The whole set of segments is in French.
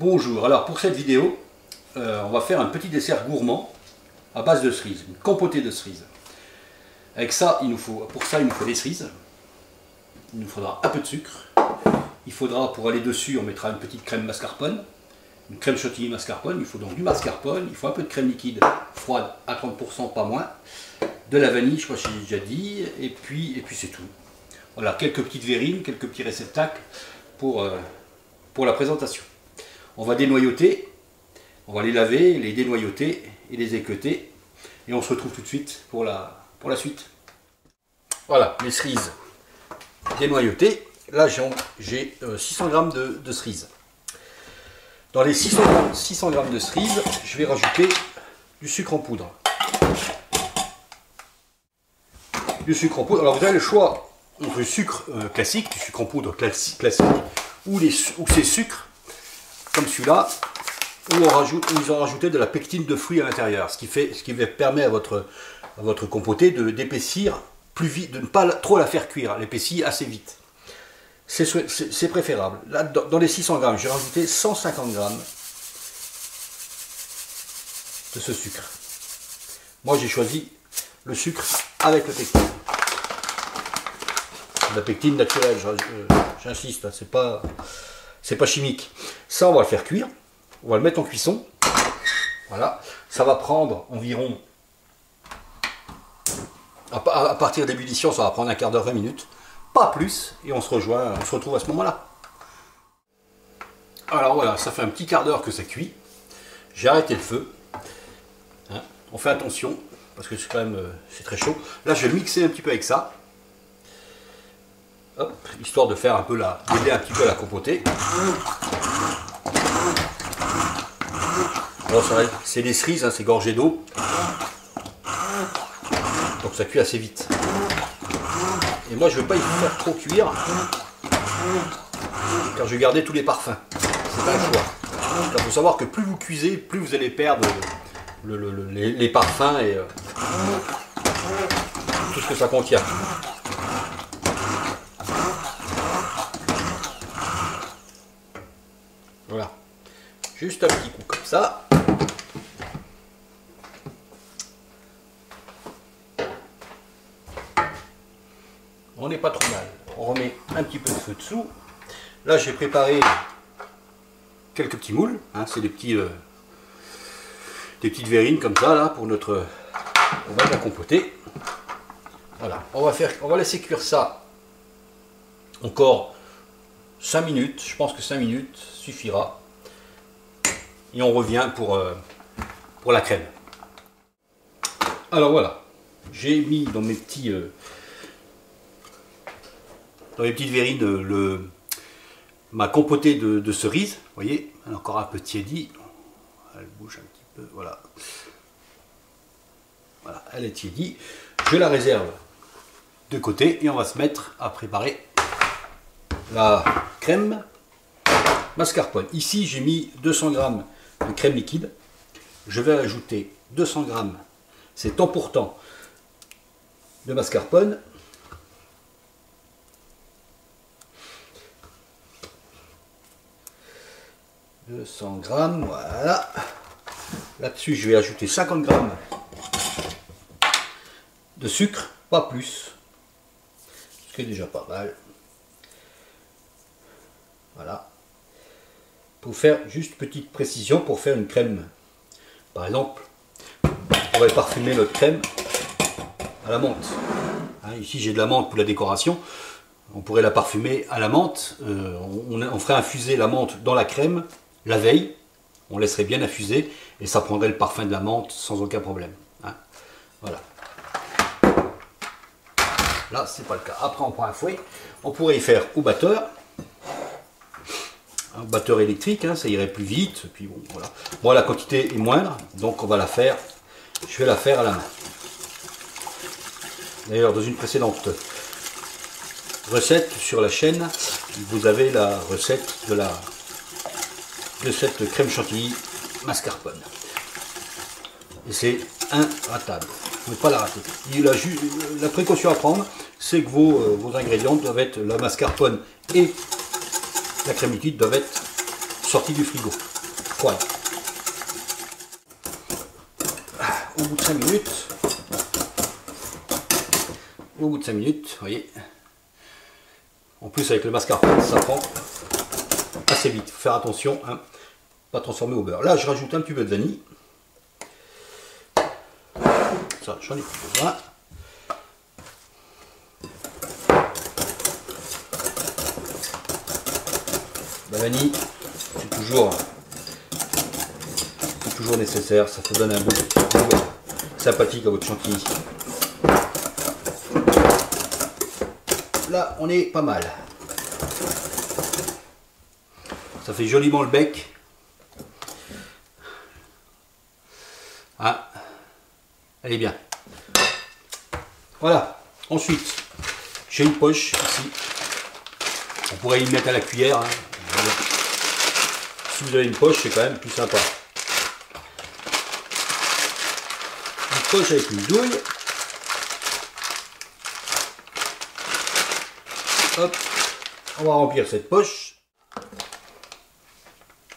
Bonjour, alors pour cette vidéo, on va faire un petit dessert gourmand à base de cerises, une compotée de cerises. Avec ça, pour ça, il nous faut des cerises, il nous faudra un peu de sucre, il faudra, pour aller dessus, on mettra une petite crème mascarpone, une crème chantilly mascarpone, il faut donc du mascarpone, il faut un peu de crème liquide froide à 30%, pas moins, de la vanille, je crois que j'ai déjà dit, et puis c'est tout. Voilà, quelques petites verrines, quelques petits réceptacles pour la présentation. On va dénoyauter, on va les laver, les dénoyauter et les équeuter. Et on se retrouve tout de suite pour la suite. Voilà, les cerises dénoyautées. Là, j'ai 600 g de cerises. Dans les 600 g de cerises, je vais rajouter du sucre en poudre. Du sucre en poudre. Alors vous avez le choix entre du sucre classique, du sucre en poudre classique, ou ces sucres comme celui-là, où ils ont rajouté de la pectine de fruits à l'intérieur, ce qui permet à votre compotée d'épaissir plus vite, de ne pas trop la faire cuire, elle épaissit assez vite. C'est préférable. Là, dans les 600 g, j'ai rajouté 150 g de ce sucre. Moi, j'ai choisi le sucre avec la pectine. La pectine naturelle, j'insiste, c'est pas chimique. Ça, on va le faire cuire. On va le mettre en cuisson. Voilà. Ça va prendre environ, à partir d'ébullition, ça va prendre un quart d'heure, 20 minutes. Pas plus. Et on se retrouve à ce moment-là. Alors voilà, ça fait un petit quart d'heure que ça cuit. J'ai arrêté le feu. Hein, on fait attention, parce que c'est quand même c'est très chaud. Là, je vais mixer un petit peu avec ça. Hop, histoire de faire un peu d'aider un petit peu à la compotée. Alors c'est des cerises, hein, c'est gorgé d'eau. Donc ça cuit assez vite. Et moi je ne veux pas y faire trop cuire, car je vais garder tous les parfums. C'est pas un choix. Il faut savoir que plus vous cuisez, plus vous allez perdre les parfums et tout ce que ça contient. Voilà, juste un petit coup comme ça. On n'est pas trop mal. On remet un petit peu de feu dessous. Là, j'ai préparé quelques petits moules. Hein, c'est des petites verrines comme ça là pour notre. On va la compoter. Voilà. On va laisser cuire ça encore 5 minutes. Je pense que 5 minutes suffira. Et on revient pour la crème. Alors voilà. J'ai mis dans mes petites verrines ma compotée de cerises, vous voyez, elle est encore un peu tiédie, elle bouge un petit peu, voilà, elle est tiédie, je la réserve de côté et on va se mettre à préparer la crème mascarpone. Ici j'ai mis 200 g de crème liquide, je vais ajouter 200 g, c'est temps pour temps, de mascarpone. 200 g, voilà. Là-dessus, je vais ajouter 50 g de sucre, pas plus. Ce qui est déjà pas mal. Voilà. Pour faire juste petite précision, pour faire une crème, par exemple, on pourrait parfumer notre crème à la menthe. Hein, ici, j'ai de la menthe pour la décoration. On pourrait la parfumer à la menthe. On ferait infuser la menthe dans la crème. La veille, on laisserait bien infuser et ça prendrait le parfum de la menthe sans aucun problème. Hein, voilà. Là, c'est pas le cas. Après, on prend un fouet. On pourrait y faire au batteur. Un batteur électrique, hein, ça irait plus vite. Puis bon, voilà. Moi, la quantité est moindre, donc on va la faire. Je vais la faire à la main. D'ailleurs, dans une précédente recette sur la chaîne, vous avez la recette de cette crème chantilly mascarpone. Et c'est inratable. Vous ne pouvez pas la rater. La précaution à prendre, c'est que vos ingrédients doivent être, la mascarpone et la crème liquide doivent être sorti du frigo. Voilà. Au bout de 5 minutes, vous voyez, en plus avec le mascarpone, ça prend assez vite. Faut faire attention, hein, pas transformer au beurre. Là, je rajoute un petit peu de vanille. Ça, j'en ai plus besoin. La vanille, c'est toujours nécessaire, ça te donne un goût sympathique à votre chantilly. Là, on est pas mal. Ça fait joliment le bec. Ah, elle est bien. Voilà. Ensuite, j'ai une poche ici. On pourrait y mettre à la cuillère. Hein. Si vous avez une poche, c'est quand même plus sympa. Une poche avec une douille. Hop, on va remplir cette poche.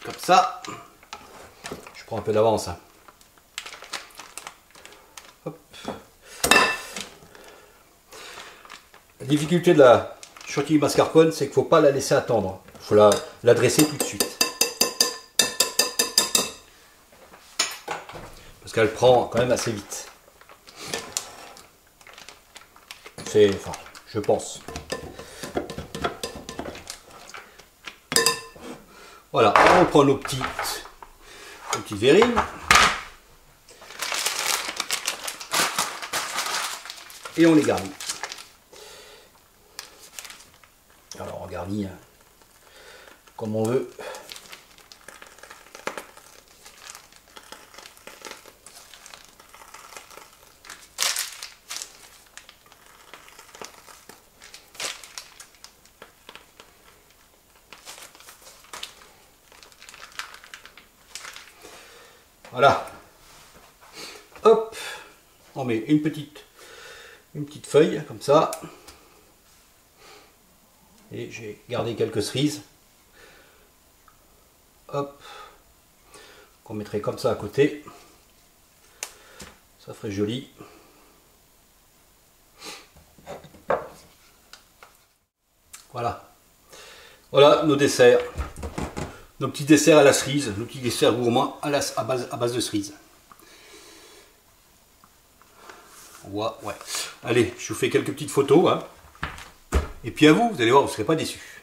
Comme ça. Je prends un peu d'avance. Hein. Hop. La difficulté de la chantilly mascarpone, c'est qu'il ne faut pas la laisser attendre. Il faut la dresser tout de suite. Parce qu'elle prend quand même assez vite. Enfin, je pense. Voilà, on prend nos petites verrines. Et on les garnit. Alors on garnit hein, comme on veut. Voilà. Hop, on met une petite feuille comme ça. Et j'ai gardé quelques cerises. Hop, qu'on mettrait comme ça à côté. Ça ferait joli. Voilà. Voilà nos desserts. Nos petits desserts à la cerise, nos petits desserts gourmands à base de cerise. Ouais. Allez, je vous fais quelques petites photos. Hein. Et puis à vous, vous allez voir, vous ne serez pas déçus.